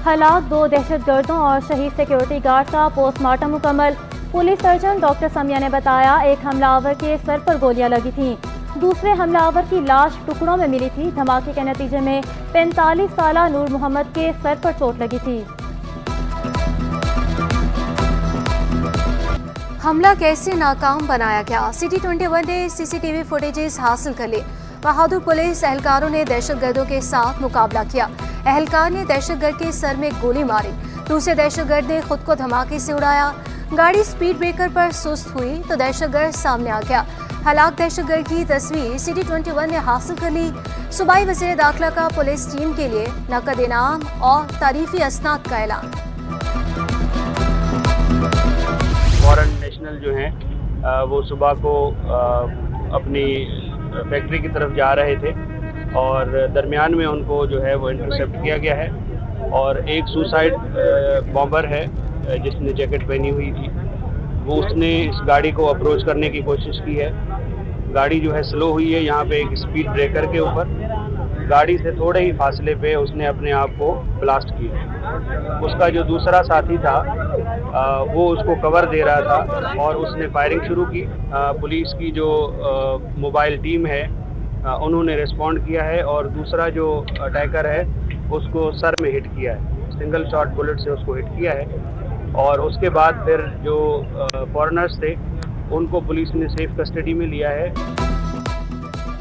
ہلاک 2 دہشت گردوں اور شہید سیکیورٹی گارڈ کا پوسٹ مارٹم مکمل۔ پولیس سرجن ڈاکٹر سمیہ نے بتایا ایک حملہ آور کے سر پر گولیاں لگی تھیں، دوسرے حملہ آور کی لاش ٹکڑوں میں ملی تھی۔ دھماکے کے نتیجے میں 45 سالہ نور محمد کے سر پر چوٹ لگی تھی۔ حملہ کیسے ناکام بنایا گیا؟ سٹی 21 نے سی سی ٹی وی فوٹیجز حاصل کر لی۔ بہادر پولیس اہلکاروں نے دہشت گردوں کے ساتھ مقابلہ کیا۔ اہلکار نے دہشت گرد کے سر میں گولی ماری، دوسرے دہشت گرد نے خود کو دھماکے سے اڑایا۔ گاڑی سپیڈ بریکر پر سست ہوئی تو دہشت گرد سامنے آ گیا۔ ہلاک دہشت گرد کی تصویر سٹی 21 نے حاصل کر لی۔ صوبائی وزیر داخلہ کا پولیس ٹیم کے لیے نقد انعام اور تعریفی اسناد کا اعلان۔ فورن نیشنل جو ہیں وہ صبح کو اپنی فیکٹری کی طرف جا رہے تھے اور درمیان میں ان کو جو ہے وہ انٹرسیپٹ کیا گیا ہے، اور ایک سوسائڈ بامبر ہے جس نے جیکٹ پہنی ہوئی تھی، وہ اس نے اس گاڑی کو اپروچ کرنے کی کوشش کی ہے۔ گاڑی جو ہے سلو ہوئی ہے یہاں پہ ایک اسپیڈ بریکر کے اوپر، گاڑی سے تھوڑے ہی فاصلے پہ اس نے اپنے آپ کو بلاسٹ کیا۔ اس کا جو دوسرا ساتھی تھا وہ اس کو کور دے رہا تھا اور اس نے فائرنگ شروع کی۔ پولیس کی جو موبائل ٹیم ہے انہوں نے ریسپونڈ کیا ہے اور دوسرا جو اٹیکر ہے اس کو سر میں ہٹ کیا ہے، سنگل شاٹ بلٹ سے اس کو ہٹ کیا ہے، اور اس کے بعد پھر جو فورنرز تھے ان کو پولیس نے سیف کسٹڈی میں لیا ہے۔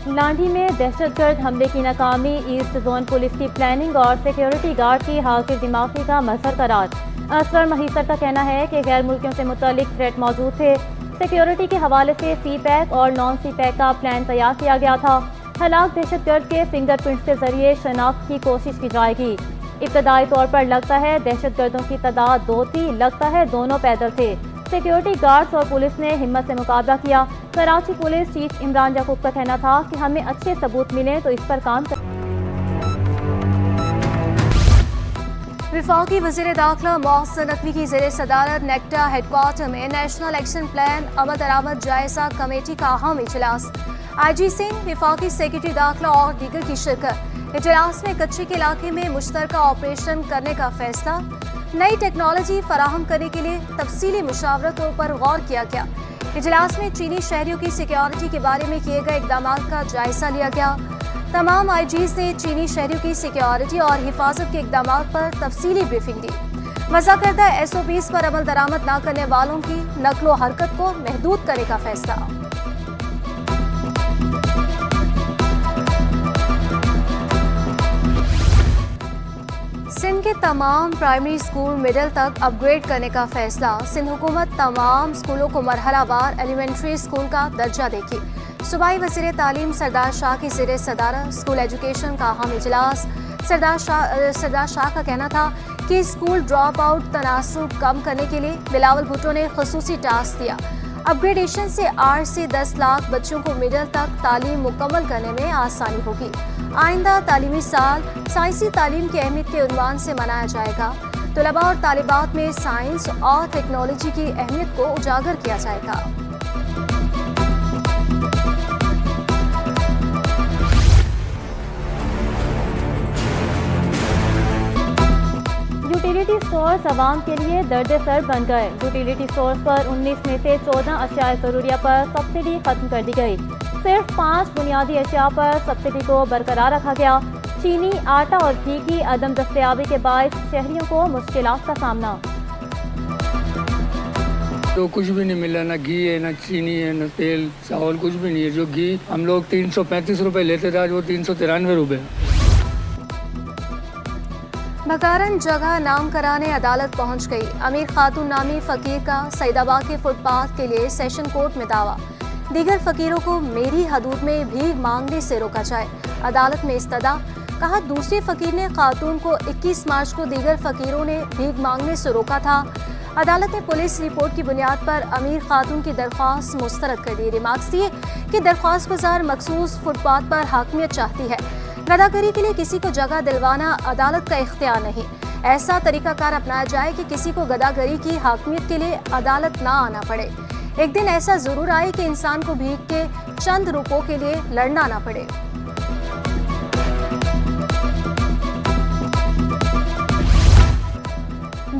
لانڈھی میں دہشت گرد حملے کی ناکامی ایسٹ زون پولیس کی پلاننگ اور سیکیورٹی گارڈ کی حاضر دماغی کا مظہر قرار۔ اصغر مہیسر کا کہنا ہے کہ غیر ملکیوں سے متعلق تھریٹ موجود تھے، سیکیورٹی کے حوالے سے سی پیک اور نان سی پیک کا پلان تیار کیا گیا تھا۔ ہلاک دہشت گرد کے فنگر پرنٹس کے ذریعے شناخت کی کوشش کی جائے گی۔ ابتدائی طور پر لگتا ہے دہشت گردوں کی تعداد 2 تھی، لگتا ہے دونوں پیدل تھے۔ سیکیورٹی گارڈز اور پولیس نے ہمت سے مقابلہ کیا۔ کراچی پولیس چیف عمران یعقوب کا کہنا تھا کہ ہمیں اچھے ثبوت ملیں تو اس پر کام کریں۔ وفاقی وزیر داخلہ محسن نقوی کی زیر صدارت نیکٹا ہیڈ کوارٹر میں نیشنل ایکشن پلان عمل درآمد جائزہ کمیٹی کا اہم اجلاس۔ آئی جی سنگھ، وفاقی سیکرٹری داخلہ اور دیگر کی شرکت۔ اجلاس میں کچے کے علاقے میں مشترکہ آپریشن کرنے کا فیصلہ، نئی ٹیکنالوجی فراہم کرنے کے لیے تفصیلی مشاورتوں پر غور کیا گیا۔ اجلاس میں چینی شہریوں کی سیکیورٹی کے بارے میں کیے گئے اقدامات کا جائزہ لیا گیا۔ تمام آئی جیز نے چینی شہریوں کی سیکیورٹی اور حفاظت کے اقدامات پر تفصیلی بریفنگ دی۔ وضع کردہ ایس او پیز پر عمل درآمد نہ کرنے والوں کی نقل و حرکت کو محدود کرنے کا فیصلہ۔ سندھ کے تمام پرائمری اسکول مڈل تک اپ گریڈ کرنے کا فیصلہ۔ سندھ حکومت تمام اسکولوں کو مرحلہ وار ایلیمنٹری اسکول کا درجہ دے گی۔ صوبائی وزیر تعلیم سردار شاہ کی زیر صدارت اسکول ایجوکیشن کا اہم اجلاس۔ سردار شاہ کا کہنا تھا کہ اسکول ڈراپ آؤٹ تناسب کم کرنے کے لیے بلاول بھٹو نے خصوصی ٹاسک دیا۔ اپ گریڈیشن سے 8 سے 10 لاکھ بچوں کو مڈل تک تعلیم مکمل کرنے میں آسانی ہوگی۔ آئندہ تعلیمی سال سائنسی تعلیم کی اہمیت کے عنوان سے منایا جائے گا۔ طلباء اور طالبات میں سائنس اور ٹیکنالوجی کی اہمیت کو اجاگر کیا جائے گا۔ یوٹیلیٹی اسٹورز عوام کے لیے درد سر بن گئے۔ یوٹیلیٹی اسٹورز پر 19 میں سے 14 اشیاء ضروریہ پر سبسڈی ختم کر دی گئی۔ صرف 5 بنیادی اشیاء پر سبسڈی کو برقرار رکھا گیا۔ چینی، آٹا اور گھی کی عدم دستیابی کے باعث شہریوں کو مشکلات کا سامنا۔ تو کچھ بھی نہیں ملا، نہ گھی ہے، نہ چینی ہے، نہ تیل چاول، کچھ بھی نہیں ہے۔ جو گھی ہم لوگ 335 روپے لیتے تھے آج وہ 393 روپے۔ بھکارن جگہ نام کرانے عدالت پہنچ گئی۔ امیر خاتون نامی فقیر کا سعید آباد کے فٹ پاتھ کے لیے سیشن کورٹ میں دعویٰ۔ دیگر فقیروں کو میری حدود میں بھیک مانگنے سے روکا جائے۔ عدالت میں استدعا، کہا دوسرے فقیر نے خاتون کو 21 مارچ کو دیگر فقیروں نے بھیک مانگنے سے روکا تھا۔ عدالت نے پولیس رپورٹ کی بنیاد پر امیر خاتون کی درخواست مسترد کر دی۔ ریمارکس دیے کہ درخواست گزار مخصوص فٹ پاتھ پر حاکمیت چاہتی ہے۔ گداگری کے لیے کسی کو جگہ دلوانا عدالت کا اختیار نہیں۔ ایسا طریقہ کار اپنایا جائے کہ کسی کو گداگری کی حاکمیت کے لیے عدالت نہ آنا پڑے۔ ایک دن ایسا ضرور آئے کہ انسان کو بھیک کے چند روپوں کے لیے لڑنا نہ پڑے۔